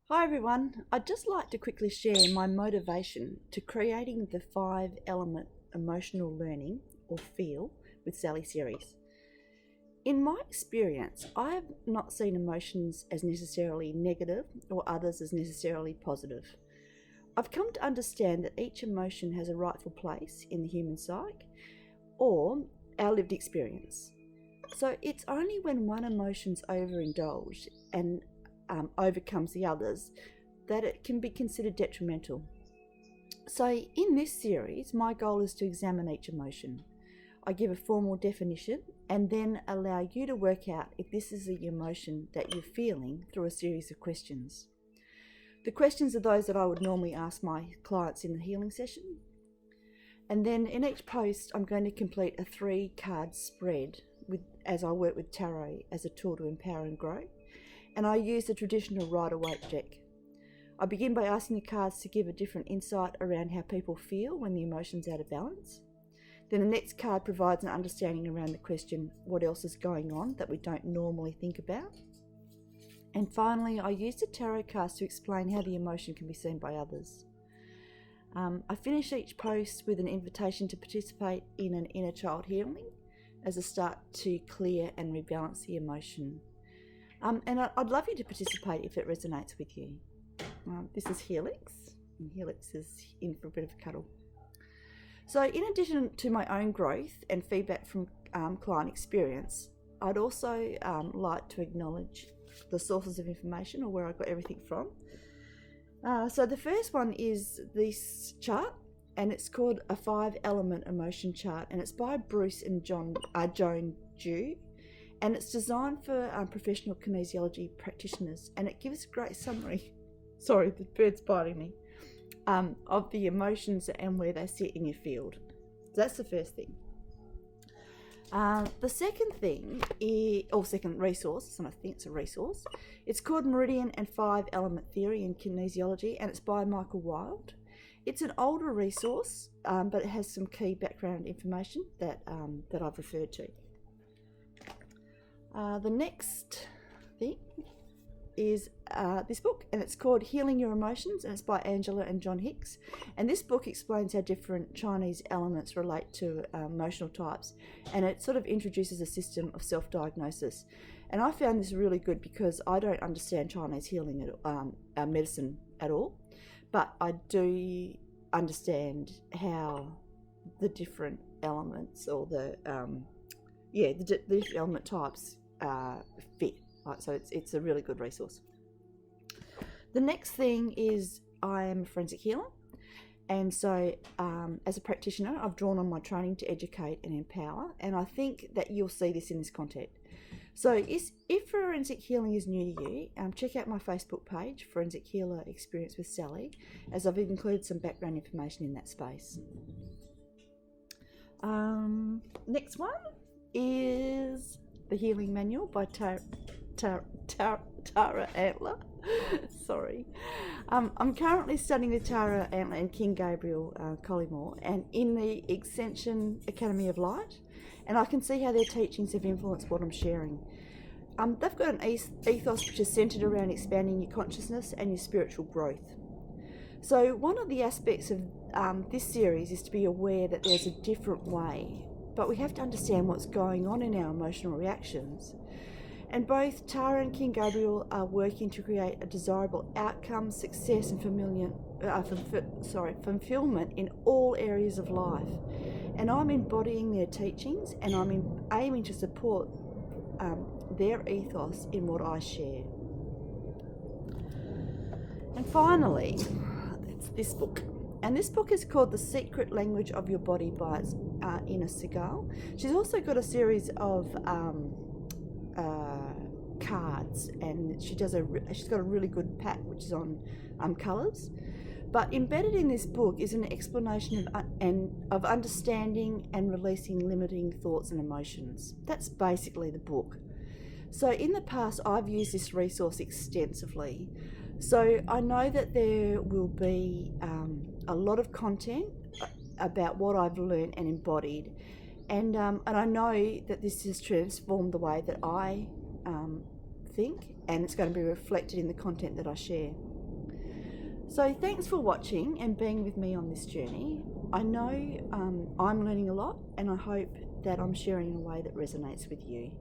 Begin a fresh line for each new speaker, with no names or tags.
Hi everyone, I'd just like to quickly share my motivation to creating the 5-element emotional learning, or FEEL, with Sally series. In my experience, I have not seen emotions as necessarily negative or others as necessarily positive. I've come to understand that each emotion has a rightful place in the human psyche or our lived experience. So it's only when one emotion's overindulged and overcomes the others that it can be considered detrimental. So in this series, my goal is to examine each emotion. I give a formal definition and then allow you to work out if this is the emotion that you're feeling through a series of questions. The questions are those that I would normally ask my clients in the healing session. And then in each post, I'm going to complete a 3-card spread as I work with tarot as a tool to empower and grow. And I use the traditional Rider-Waite deck. I begin by asking the cards to give a different insight around how people feel when the emotion's out of balance. Then the next card provides an understanding around the question, what else is going on that we don't normally think about? And finally, I use the tarot cards to explain how the emotion can be seen by others. I finish each post with an invitation to participate in an inner child healing as a start to clear and rebalance the emotion. And I'd love you to participate if it resonates with you. This is Helix, and Helix is in for a bit of a cuddle. So in addition to my own growth and feedback from client experience, I'd also like to acknowledge the sources of information or where I got everything from. So the first one is this chart, and it's called a 5-element emotion chart, and it's by Bruce and Joan Dew. And it's designed for professional kinesiology practitioners, and it gives a great summary, sorry, the bird's biting me, of the emotions and where they sit in your field. So that's the first thing. The second thing, second resource, and I think it's a resource, it's called Meridian and 5-Element Theory in Kinesiology, and it's by Michael Wilde. It's an older resource, but it has some key background information that I've referred to. The next thing is this book, and it's called Healing Your Emotions, and it's by Angela and John Hicks. And this book explains how different Chinese elements relate to emotional types, and it sort of introduces a system of self-diagnosis. And I found this really good because I don't understand Chinese healing medicine at all, but I do understand how the different elements or the different element types fit. Right, so it's a really good resource. The next thing is I am a forensic healer, and so as a practitioner I've drawn on my training to educate and empower, and I think that you'll see this in this content. So if forensic healing is new to you, check out my Facebook page, Forensic Healer Experience with Sally, as I've included some background information in that space. Next one is the Healing Manual by Tara Antler. Sorry. I'm currently studying with Tara Antler and King Gabriel Collymore, and in the Ascension Academy of Light, and I can see how their teachings have influenced what I'm sharing. They've got an ethos which is centered around expanding your consciousness and your spiritual growth. So one of the aspects of this series is to be aware that there's a different way, but we have to understand what's going on in our emotional reactions. And both Tara and King Gabriel are working to create a desirable outcome, success and fulfillment in all areas of life. And I'm embodying their teachings, and I'm aiming to support their ethos in what I share. And finally, it's this book. And this book is called The Secret Language of Your Body by Ina Segal. She's also got a series of cards, and she's got a really good pack which is on colours. But embedded in this book is an explanation of understanding and releasing limiting thoughts and emotions. That's basically the book. So in the past I've used this resource extensively. So I know that there will be a lot of content about what I've learned and embodied, and I know that this has transformed the way that I think, and it's going to be reflected in the content that I share. So thanks for watching and being with me on this journey. I know I'm learning a lot, and I hope that I'm sharing in a way that resonates with you.